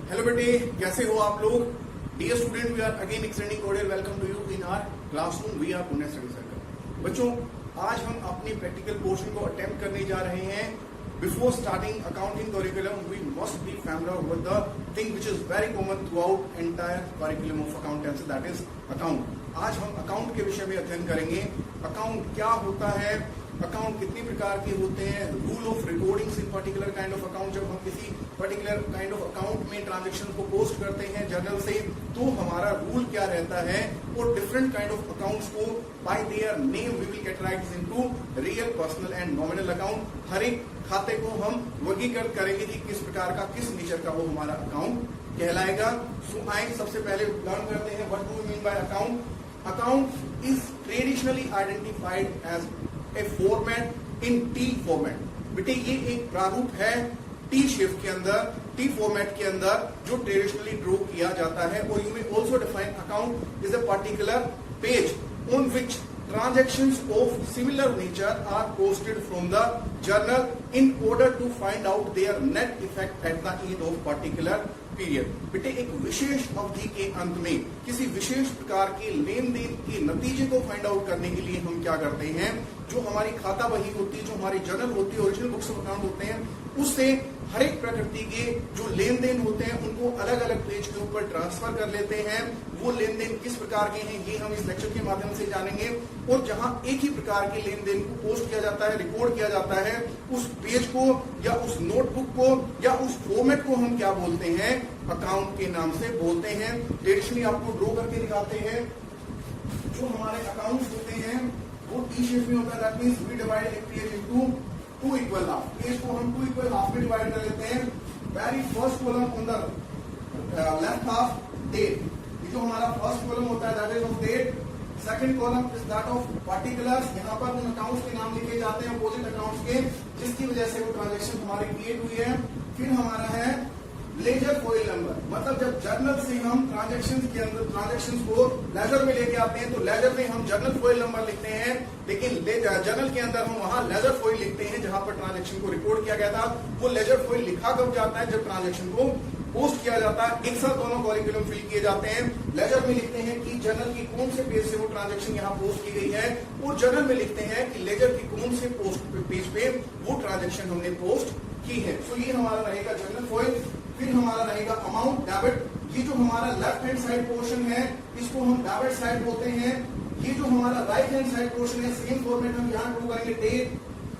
Hello बेटे, कैसे हो आप लोग? Dear student, we are again extending courier welcome to you in our classroom. We are Pune study circle. बच्चों, आज हम अपनी प्रैक्टिकल पोर्शन को अटेम्प्ट करने जा रहे हैं। Before starting accounting curriculum we must be familiar with the thing which is very common throughout entire curriculum of accountancy, that is account. आज हम अकाउंट के विषय में अध्ययन करेंगे। अकाउंट क्या होता है, अकाउंट कितनी प्रकार के होते हैं, rule of recordings in particular kind of account. जब हम किसी पर्टिकुलर काइंड ऑफ अकाउंट में ट्रांजैक्शन को पोस्ट करते हैं जर्नल से, तो हमारा रूल क्या रहता है, और डिफरेंट काइंड ऑफ अकाउंट्स को by their name we will categorize into real, personal and nominal account. हर एक खाते को हम वर्गीकृत करेंगे कि किस प्रकार का, किस नेचर का वो हमारा अकाउंट कहलाएगा। सो आइए सबसे पहले लर्न करते हैं what do we mean by account. Account is traditionally identified as a format in T format. बेटे, ये एक प्रारूप है टी शेप के अंदर, टी फॉर्मेट के अंदर, जो ट्रेडिशनली ड्रॉ किया जाता है। और you may also define account is a particular page on which transactions of similar nature are posted from the journal in order to find out their net effect at the end of particular period। बेटे, एक विशेष अवधि के अंत में किसी विशेष प्रकार के लेन then के नतीजे को फाइंड आउट करने के लिए हम क्या करते हैं, जो हमारी खाता बही होती है, जो हमारी जर्नल होती है, ओरिजिनल बुक्स ऑफ अकाउंट होते हैं, उससे हर एक प्रकृति के जो लेन देन होते हैं उनको अलग अलग पेज के ऊपर ट्रांसफर कर लेते हैं। वो लेन देन किस प्रकार के हैं ये हम इस लेक्चर के माध्यम से जानेंगे। और जहां एक ही प्रकार के लेन देन को पोस्ट किया जाता है, रिकॉर्ड किया जाता है, उस पेज को या उस नोटबुक को या उस फॉर्मेट को हम क्या बोलते हैं, अकाउंट के नाम से बोलते हैं। ट्रेडिशनली आपको ड्रॉ करके दिखाते हैं। जो हमारे अकाउंट्स होते हैं वो टी शेप में होता है। दैट मींस वी डिवाइड एक page into two equal half. Page को हम टू इक्वल हाफ में डिवाइड कर लेते हैं। Very first column on the left half date, ये जो हमारा फर्स्ट कॉलम होता है that is of date. Second column is that of particulars, यहाँ पर उन अकाउंट्स के नाम लिखे जाते हैं अपोजिट अकाउंट्स के जिसकी वजह से वो ट्रांजेक्शन हमारी क्रिएट हुई है। फिर हमारा है लेजर फॉइल नंबर, मतलब जब जर्नल से हम ट्रांजेक्शन को लेजर में लेके आते हैं तो लेजर में हम जर्नल फॉइल नंबर लिखते हैं, लेकिन जर्नल के अंदर हम वहां लेजर फॉइल लिखते हैं जहां पर ट्रांजेक्शन को रिकॉर्ड किया गया था। वो लेजर फॉइल लिखा कब जाता है, जब ट्रांजेक्शन को पोस्ट किया जाता है। एक साथ दोनों कॉरिकुलम फिल किए जाते हैं। लेजर में लिखते हैं कि जर्नल की कौन से पेज से वो ट्रांजेक्शन यहाँ पोस्ट की गई है, और जर्नल में लिखते हैं कि लेजर की कौन से पेज पे वो ट्रांजेक्शन हमने पोस्ट की है। सो ये हमारा रहेगा जर्नल फॉइल। फिर हमारा रहेगा अमाउंट डेबिट, ये जो हमारा लेफ्ट हैंड साइड पोर्शन है इसको हम डेबिट साइड बोलते हैं। ये जो हमारा राइट हैंड साइड पोर्शन है सेम फॉर्मेट हम यहाँ ड्रॉ करेंगे, date,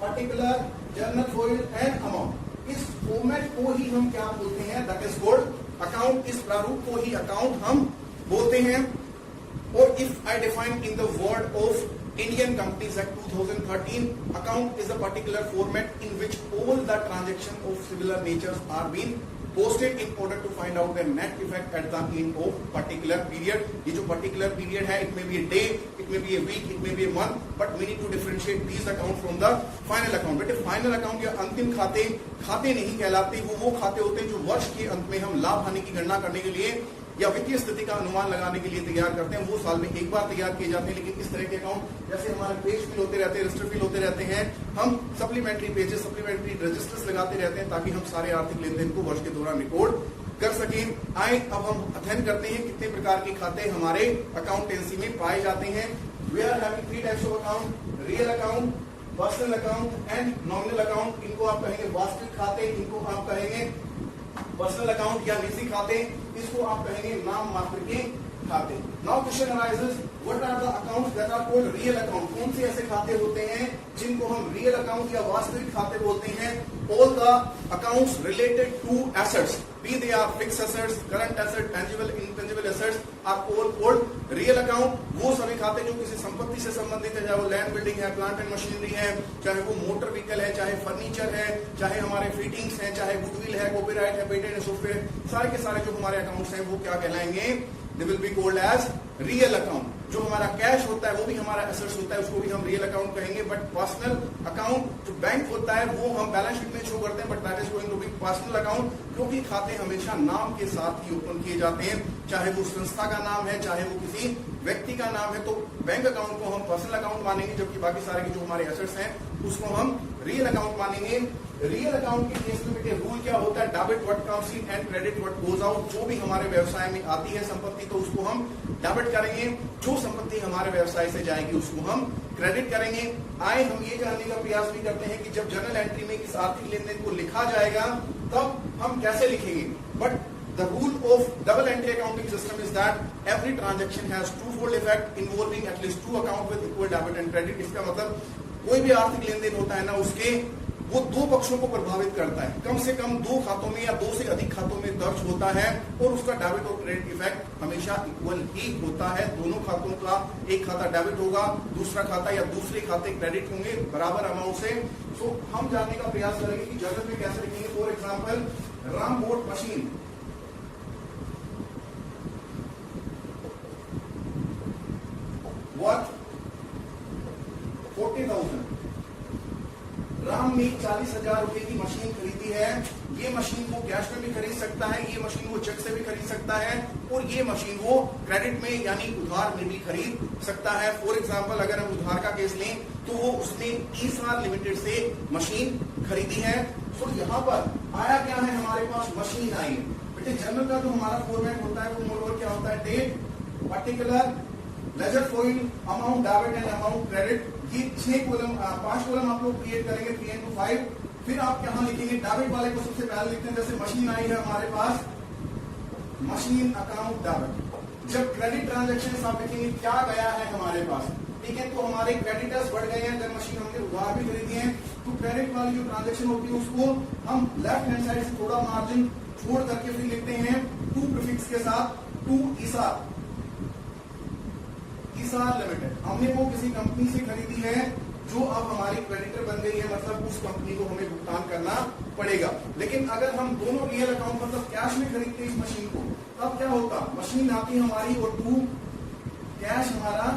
particular, journal folio and amount. इस फॉर्मेट को ही हम क्या बोलते हैं, दैट इज कॉल्ड अकाउंट। इस प्रारूप को ही अकाउंट हम बोलते हैं। और if I define in the word of Indian Companies Act 2013, account is a particular format in which all the transactions of similar natures are being posted in order to find out the net effect at the end of particular period। ये जो particular period है, it may be a day, it may be a week, it may be a month, but we need to differentiate these accounts from the final account। बेटे, final account या अंतिम खाते नहीं कहलाते। वो खाते होते हैं जो वर्ष के अंत में हम लाभ हानि की गणना करने के लिए या वित्तीय स्थिति का अनुमान लगाने के लिए तैयार करते हैं। वो साल में एक बार तैयार किए जाते हैं। लेकिन इस तरह के अकाउंट जैसे हमारे पेज फिल होते रहते हैं, रजिस्टर फिल होते रहते हैं, हम सप्लीमेंट्री पेजेस, सप्लीमेंट्री रजिस्टर्स लगाते रहते हैं ताकि हम सारे आर्थिक लेन देन को वर्ष के दौरान रिकॉर्ड कर सकें। आए अब हम अध्ययन करते हैं कितने प्रकार के खाते हमारे अकाउंटेंसी में पाए जाते हैं। We are having three types of account, real account, personal account and nominal account. इनको आप कहेंगे वास्तविक खाते, इनको आप कहेंगे पर्सनल अकाउंट या निजी खाते, इसको आप कहेंगे नाम मात्र के खाते। Now question arises, what are the accounts that are called real account. कौन से ऐसे खाते होते हैं जिनको हम रियल अकाउंट या वास्तविक खाते बोलते हैं। All the accounts related to assets, be they are fixed assets, current asset, tangible, intangible assets, are all called real account. वो सभी खाते जो किसी संपत्ति से संबंधित है, चाहे वो लैंड बिल्डिंग है, प्लांट एंड मशीनरी है, चाहे वो मोटर व्हीकल है, चाहे फर्नीचर है, चाहे हमारे फिटिंग्स हैं, चाहे गुडविल है, कॉपीराइट है, पेटेंट है, सॉफ्टवेयर, सारे के सारे जो हमारे अकाउंट्स हैं वो क्या कहलाएंगे, they will be called as real account. जो हमारा कैश होता है वो भी हमारा एसेट्स होता है, उसको भी हम रियल अकाउंट कहेंगे। बट पर्सनल अकाउंट जो बैंक होता है वो हम बैलेंस शीट में शो करते हैं, but that is going to be personal account, क्योंकि खाते हमेशा नाम के साथ ही ओपन किए जाते हैं, चाहे वो संस्था का नाम है, चाहे वो किसी व्यक्ति का नाम है। तो बैंक अकाउंट को हम पर्सनल अकाउंट मानेंगे, जबकि बाकी सारे के जो हमारे एसेट्स हैं उसको हम रियल अकाउंट मानेंगे। रियल अकाउंट के केस में बेटे रूल क्या होता है, debit what comes in and credit what goes out. जो भी हमारे व्यवसाय में आती है संपत्ति तो उसको हम डेबिट करेंगे, जो संपत्ति हमारे व्यवसाय से जाएगी उसको हम क्रेडिट करेंगे। आए हम ये जानने का प्रयास भी करते हैं कि जब जर्नल एंट्री में इस आर्थिक लेन देन को लिखा जाएगा तब हम कैसे लिखेंगे। But the rule of double entry accounting system is that every transaction has to-fold effect involving at least to account with equal debit and credit. इसका मतलब कोई भी आर्थिक लेन देन होता है ना, उसके वो दो पक्षों को प्रभावित करता है, कम से कम दो खातों में या दो से अधिक खातों में दर्ज होता है, और उसका डेबिट और क्रेडिट इफेक्ट हमेशा इक्वल ही होता है। दोनों खातों का एक खाता डेबिट होगा, दूसरा खाता या दूसरे खाते क्रेडिट होंगे बराबर अमाउंट से। सो हम जानने का प्रयास करेंगे कि जर्नल में कैसे लिखेंगे। For example, Ram boat machine worth 40,000। Ram ने 40,000 रुपए की मशीन खरीदी है। ये मशीन वो कैश में भी खरीद सकता है, ये मशीन वो चेक से भी खरीद सकता है, और ये मशीन वो क्रेडिट में यानी उधार में भी खरीद सकता है। फॉर एग्जांपल, अगर हम उधार का केस लें तो वो उसने ईसार लिमिटेड से मशीन खरीदी है। तो यहाँ पर आया क्या है, हमारे पास मशीन आई है। बेटे जर्नल का जो हमारा फॉर्मेट होता है वो मोर क्या होता है, date, particular, ledger folio, amount debit and amount credit. ये 5 कॉलम आप लोग क्रिएट करेंगे 3 into 5। फिर आप यहां लिखेंगे डेबिट वाले को सबसे पहले लिखते हैं, जैसे मशीन आई है हमारे पास, मशीन अकाउंट डेबिट। जब क्रेडिट ट्रांजेक्शन आप लिखेंगे क्या गया है हमारे पास, ठीक है, तो हमारे क्रेडिटर्स बढ़ गए हैं। जब मशीन हमने उधार भी खरीदी है तो क्रेडिट वाली जो ट्रांजेक्शन होती है उसको हम लेफ्ट हैंड साइड से थोड़ा मार्जिन छोड़ करके फिर लिखते हैं टू प्रीफिक्स के साथ, टू ईसार लिमिटेड। हमने वो किसी कंपनी से खरीदी है जो अब हमारी क्रेडिटर बन गई है, मतलब उस कंपनी को हमें भुगतान करना पड़ेगा। लेकिन अगर हम दोनों रियल अकाउंट मतलब कैश में खरीदते इस मशीन को, तब क्या होता, मशीन आती हमारी और टू कैश हमारा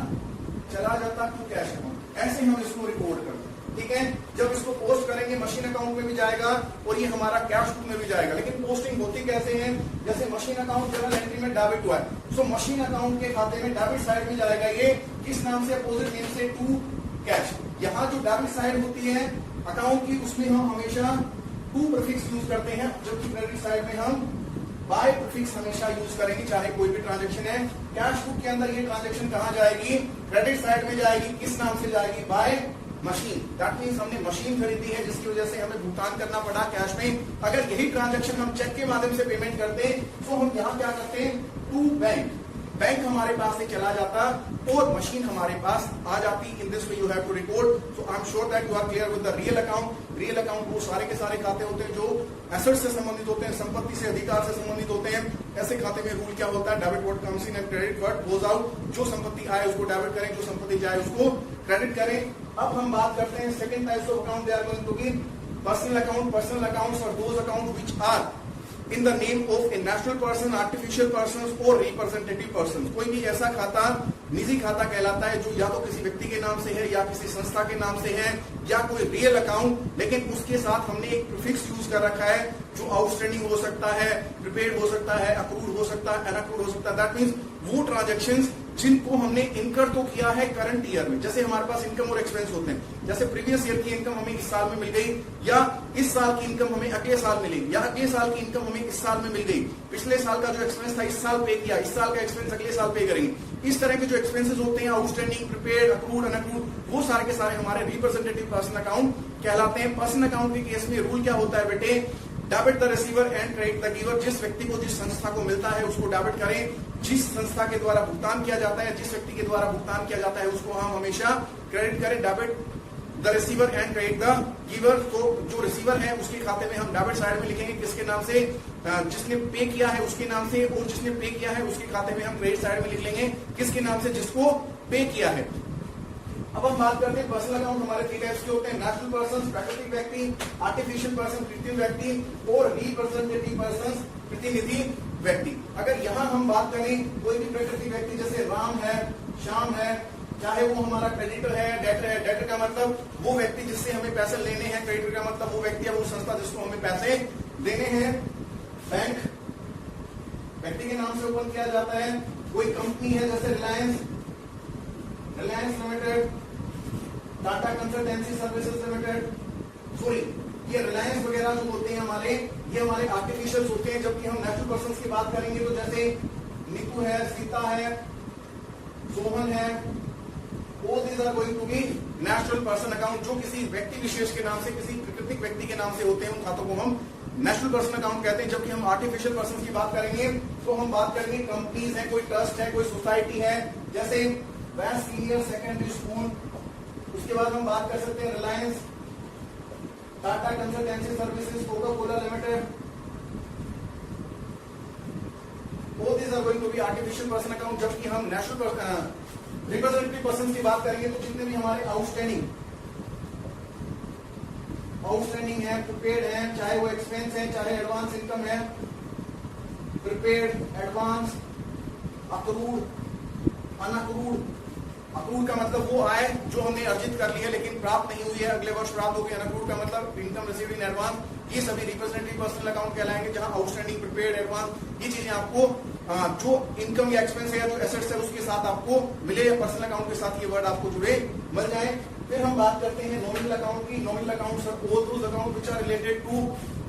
चला जाता टू कैश अकाउंट। ऐसे हम इसको रिकॉर्ड करते हैं, ठीक है। जब इसको पोस्ट करेंगे मशीन अकाउंट में भी जाएगा और ये हमारा कैश बुक में भी जाएगा। लेकिन पोस्टिंग होती कैसे है, जैसे मशीन अकाउंट जर्नल एंट्री में डेबिट हुआ है, सो मशीन अकाउंट के खाते में डेबिट साइड में जाएगा ये किस नाम से, अपोजिट नेम से, टू कैश। यहाँ जो डेबिट साइड होती है अकाउंट की उसमें हम हमेशा टू प्रीफिक्स यूज करते हैं, जबकि क्रेडिट साइड में हम बाय प्रीफिक्स हमेशा यूज करेंगे, चाहे कोई भी ट्रांजेक्शन है। कैश बुक के अंदर ये ट्रांजेक्शन कहाँ जाएगी, क्रेडिट साइड में जाएगी, किस नाम से जाएगी, बाय मशीन। दैट मीन्स हमने मशीन खरीदी है जिसकी वजह से हमें भुगतान करना पड़ा कैश में। अगर यही ट्रांजैक्शन हम चेक के माध्यम से पेमेंट करते तो हम यहाँ क्या करते हैं, टू बैंक, बैंक हमारे पास से चला जाता और मशीन हमारे पास आ जाती। In this way you have to record. So I am sure that you are clear with the real account. Real account वो सारे के सारे खाते होते हैं जो एसेट से संबंधित होते हैं, संपत्ति से, अधिकार से संबंधित होते हैं। ऐसे खाते में रूल क्या होता है, debit what comes in and credit what goes out. जो संपत्ति आए उसको डेबिट करें, जो संपत्ति जाए उसको क्रेडिट करें। अब हम बात करते हैं second types of account, they are going to be personal account. Personal accounts और those account which are in the name of a natural person, artificial person और रिप्रेजेंटेटिव पर्सन। कोई भी ऐसा खाता निजी खाता कहलाता है जो या तो किसी व्यक्ति के नाम से है या किसी संस्था के नाम से है या कोई रियल अकाउंट, लेकिन उसके साथ हमने एक प्रीफिक्स यूज कर रखा है जो आउटस्टैंडिंग हो सकता है, प्रीपेड हो सकता है, अक्रूड हो सकता है, अनअक्रूड हो सकता है। दैट मीन्स वो ट्रांजेक्शंस जिनको हमने इनकर तो किया है करंट ईयर में, जैसे हमारे पास इनकम और एक्सपेंस होते हैं, जैसे प्रीवियस ईयर की इनकम हमें इस साल में मिल गई, या इस साल की इनकम हमें अगले साल मिलेगी, या अगले साल की इनकम हमें इस साल में मिल गई, पिछले साल का जो एक्सपेंस था इस साल पे किया, इस साल का एक्सपेंस अगले साल पे करेंगे। इस तरह के जो एक्सपेंसेस होते हैं आउटस्टैंडिंग, प्रीपेड, अक्रूड, अनअक्रूड, वो सारे के सारे हमारे रिप्रेजेंटेटिव पर्सन अकाउंट कहलाते हैं। पर्सन अकाउंट के केस में रूल क्या होता है बेटे, debit the receiver and credit the giver. जिस व्यक्ति को जिस संस्था को मिलता है उसको डेबिट करें, जिस संस्था के द्वारा भुगतान किया जाता है, जिस व्यक्ति के द्वारा भुगतान किया जाता है उसको हम हमेशा क्रेडिट करें। Debit the receiver and credit the giver. तो जो रिसीवर है उसके खाते में हम डेबिट साइड में लिखेंगे किसके नाम से, जिसने पे किया है उसके नाम से, और जिसने पे किया है उसके खाते में हम क्रेडिट साइड में लिख लेंगे किसके नाम से, जिसको पे किया है। अब हम बात करते हैं पर्सनल अकाउंट हमारे 3 टाइप्स के होते हैं, नेचुरल पर्सन, प्राकृतिक व्यक्ति, आर्टिफिशियल पर्सन, कृत्रिम व्यक्ति, और रिप्रेजेंटेटिव पर्सन, प्रतिनिधि व्यक्ति। अगर यहाँ हम बात करें कोई भी प्राकृतिक व्यक्ति जैसे राम है, श्याम है, चाहे वो हमारा क्रेडिटर है, डेटर है। डेटर का मतलब वो व्यक्ति जिससे हमें पैसे लेने हैं, क्रेडिटर का मतलब वो व्यक्ति है, वो संस्था जिसको हमें पैसे देने हैं। बैंक व्यक्ति के नाम से ओपन किया जाता है। कोई कंपनी है जैसे Reliance limited, Tata consultancy services limited, sorry ये रिलायंस वगैरह जो होते हैं हमारे, ये हमारे आर्टिफिशियल होते हैं। जबकि हम नेचुरल पर्सन की बात करेंगे तो जैसे निकू है, सीता है, सोहन है, all these are going to be natural person account, जो किसी व्यक्ति विशेष के नाम से, किसी प्राकृतिक व्यक्ति के नाम से होते हैं, उन खातों को हम नेचुरल पर्सन अकाउंट कहते हैं। जबकि हम आर्टिफिशियल पर्सन की बात करेंगे तो हम बात करेंगे कंपनीज है, कोई ट्रस्ट है, कोई सोसाइटी है, जैसे वेस्ट सीनियर सेकेंडरी स्कूल। उसके बाद हम बात कर सकते हैं Reliance, Tata consultancy services, Coca Cola limited. All these are going to be artificial person account। जबकि हम नेचुरल रिप्रेजेंटेटिव पर्सन की बात करेंगे तो जितने भी हमारे आउटस्टैंडिंग है, प्रीपेड है, चाहे वो एक्सपेंस है, चाहे एडवांस इनकम है, प्रीपेड, एडवांस, अक्रूड, अनअक्रूड। अक्रूड का मतलब वो आय जो हमने अर्जित कर ली है लेकिन प्राप्त नहीं हुई है, अगले वर्ष प्राप्त होगी। अनअक्रूड का मतलब इनकम रिसीव्ड इन एडवांस। ये सभी रिप्रेजेंटेटिव पर्सनल अकाउंट कहलाएंगे, जहां आउटस्टैंडिंग, प्रीपेड, एडवांस, ये चीजें आपको जो इनकम या एक्सपेंस है या जो एसेट्स है उसके साथ आपको मिले, या पर्सनल अकाउंट के साथ ये वर्ड आपको जुड़े मिल जाए। फिर हम बात करते हैं नॉमिनल अकाउंट की। Nominal accounts are all those account which are related to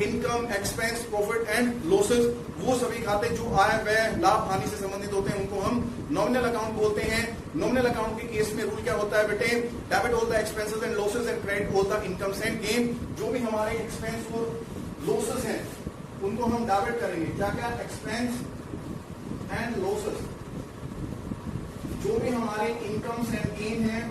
income, expense, profit and losses. वो सभी खाते जो आय, व्यय, लाभ, हानि से संबंधित होते हैं उनको हम नॉमिनल अकाउंट बोलते हैं। नॉमिनल अकाउंट के केस में रूल क्या होता है बेटे? Debit all the expenses and losses and credit all the incomes and gain. जो भी हमारे एक्सपेंस और लॉसेस हैं उनको हम डेबिट करेंगे। क्या क्या? Expense and losses. जो भी हमारे इनकम्स एंड गेन है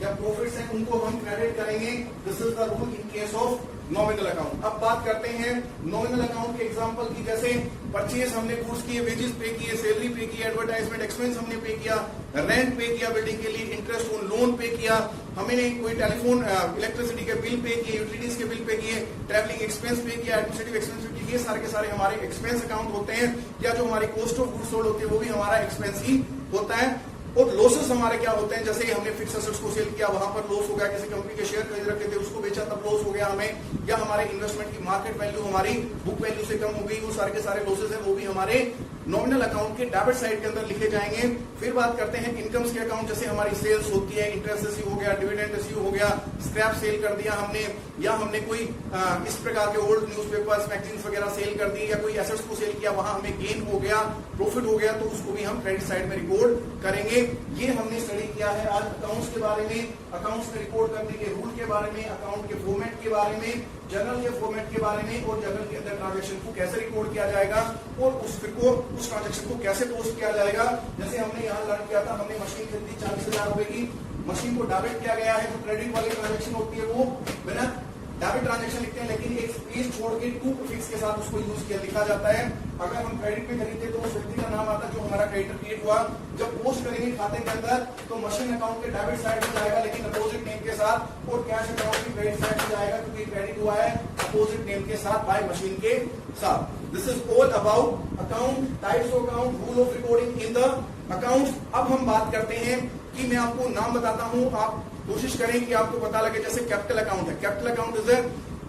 या प्रॉफिट्स हैं उनको हम क्रेडिट करेंगे। This is the rule in case of nominal account. अब बात करते हैं नॉमिनल अकाउंट के एग्जांपल की। जैसे परचेज हमने गुड्स किए, वेजेस पे किए, सैलरी पे किया, एडवर्टाइजमेंट एक्सपेंस हमने पे किया, रेंट पे किया बिल्डिंग के लिए, इंटरेस्ट ऑन लोन पे किया, हमने कोई टेलीफोन, इलेक्ट्रिसिटी के बिल पे किए, यूटिलिटीज के बिल पे किए, ट्रैवलिंग एक्सपेंस पे किया, एडमिनिस्ट्रेटिव एक्सपेंस पे किए। ये सारे के सारे हमारे एक्सपेंस अकाउंट होते हैं। या जो हमारी कॉस्ट ऑफ गुड्स सोल्ड होती है वो भी हमारा एक्सपेंस ही होता है। और लॉसेस हमारे क्या होते हैं? जैसे हमने फिक्स एसेट्स को सेल किया, वहां पर लॉस हो गया, किसी कंपनी के शेयर खरीद रखे थे उसको बेचा तब लॉस हो गया हमें, या हमारे इन्वेस्टमेंट की मार्केट वैल्यू हमारी बुक वैल्यू से कम हो गई, वो सारे के सारे लॉसेस हैं, वो भी हमारे नॉमिनल अकाउंट के डेबिट साइड के अंदर लिखे जाएंगे। फिर बात करते हैं इनकम्स के अकाउंट। जैसे हमारी सेल्स होती है, इंटरेस्ट रिसीव हो गया, डिविडेंड रिसीव हो गया, स्क्रैप सेल कर दिया हमने, या हमने कोई इस प्रकार के ओल्ड न्यूज़पेपर्स, मैगजीन्स वगैरह सेल कर दी, या कोई एसेट्स को सेल किया, वहां हमें गेन हो गया, प्रॉफिट हो गया, तो उसको भी हम क्रेडिट साइड में रिकॉर्ड करेंगे। ये हमने स्टडी किया है आज अकाउंट्स के बारे में, अकाउंट्स में रिकॉर्ड करने के रूल के बारे में, अकाउंट के फॉर्मेट के बारे में, जर्नल के फॉर्मेट के बारे में, और जर्नल के अंदर ट्रांजेक्शन को कैसे रिकॉर्ड किया जाएगा और उस ट्रांजेक्शन को कैसे पोस्ट किया जाएगा। जैसे हमने यहाँ लर्न किया था, हमने मशीन खरीदी 40,000 रुपए की, मशीन को डेबिट किया गया है। जो क्रेडिट वाली ट्रांजेक्शन होती है वो बिना डेबिट ट्रांजेक्शन लिखते हैं, लेकिन एक स्पेस छोड़ के टू प्रीफिक्स के साथ उसको यूज किया लिखा जाता है। अगर हम क्रेडिट पे खरीदते तो उस व्यक्ति का नाम आता है जो हमारा क्रेडिटर क्रिएट हुआ। जब पोस्ट करेंगे खाते के अंदर तो मशीन अकाउंट के डेबिट साइड में जाएगा, लेकिन अपोजिट नेम के साथ, और कैश अकाउंट की क्रेडिट साइड में जाएगा क्योंकि क्रेडिट हुआ है अपोजिट नेम के साथ, बाय मशीन के साथ। This is all about account, types of account, rule of recording in the accounts. अब हम बात करते हैं कि मैं आपको नाम बताता हूं, आप कोशिश करें कि आपको पता लगे। जैसे कैपिटल अकाउंट है, capital account is a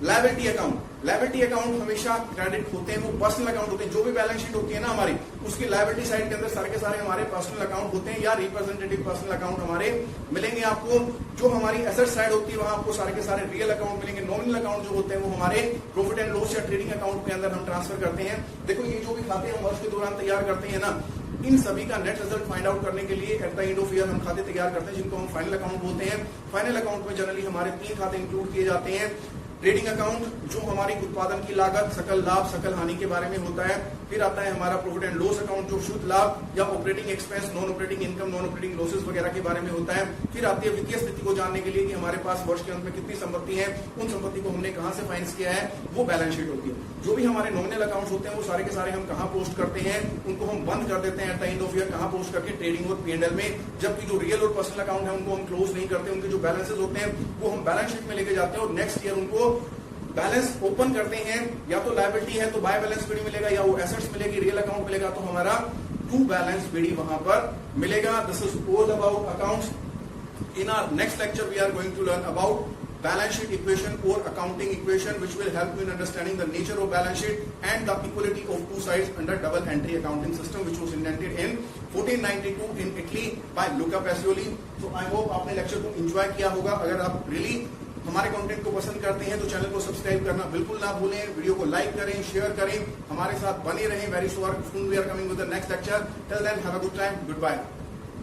liability account. Liability account हमेशा क्रेडिट होते हैं, वो पर्सनल अकाउंट होते हैं। जो भी बैलेंस शीट होती है ना हमारी, उसकी लायबिलिटी साइड के अंदर सारे के सारे हमारे पर्सनल अकाउंट होते हैं, या रिप्रेजेंटेटिव पर्सनल अकाउंट हमारे मिलेंगे आपको। जो हमारी एसेट साइड होती है वहां आपको सारे के सारे रियल अकाउंट मिलेंगे। नॉमिनल अकाउंट जो होते हैं वो हमारे प्रॉफिट एंड लॉस या ट्रेडिंग अकाउंट के अंदर हम ट्रांसफर करते हैं। देखो ये जो भी खाते हम वर्ष के दौरान तैयार करते हैं ना, इन सभी का नेट रिजल्ट फाइंड आउट करने के लिए at the end of year हम खाते तैयार करते हैं, जिनको हम फाइनल अकाउंट बोलते हैं। फाइनल अकाउंट में जनरली हमारे 3 खाते इंक्लूड किए जाते हैं। ट्रेडिंग अकाउंट जो हमारी उत्पादन की लागत, सकल लाभ, सकल हानि के बारे में होता है। फिर आता है हमारा प्रॉफिट एंड लॉस अकाउंट जो शुद्ध लाभ या operating expense, non operating income, non operating losses वगैरह के बारे में होता है। फिर आती है वित्तीय स्थिति को जानने के लिए कि हमारे पास वर्ष के अंत में कितनी संपत्ति है, उन संपत्ति को हमने कहां से फाइनेंस किया है, वो बैलेंस शीट होती है। जो भी हमारे नॉमिनल अकाउंट्स होते हैं वो सारे के सारे हम कहां पोस्ट करते हैं, उनको हम बंद कर देते हैं at the end of year, कहां पोस्ट करके ट्रेडिंग और P&L में। जबकि जो रियल और पर्सनल अकाउंट है उनको हम क्लोज नहीं करते, उनके जो बैलेंसेस होते हैं वो हम बैलेंस शीट में लेके जाते हैं और नेक्स्ट ईयर उनको बैलेंस ओपन करते हैं। या तो लायबिलिटी है तो बाय बैलेंस पीडी मिलेगा, या वो एसेट्स मिलेगी, रियल अकाउंट मिलेगा तो हमारा टू बैलेंस पीडी वहां पर मिलेगा। This is all about accounts. In our next lecture we are going to learn about balance sheet equation or accounting equation, which will help you in understanding the nature of balance sheet and the equality of two sides under double entry accounting system, which was invented in 1492 in Italy by Luca Pacioli. So I hope आपने lecture को enjoy किया होगा। अगर आप really हमारे content को पसंद करते हैं तो चैनल को सब्सक्राइब करना बिल्कुल ना भूलें, वीडियो को लाइक करें, शेयर करें, हमारे साथ बने रहें। Very soon we are coming with the next lecture. Till then have a good time, good bye.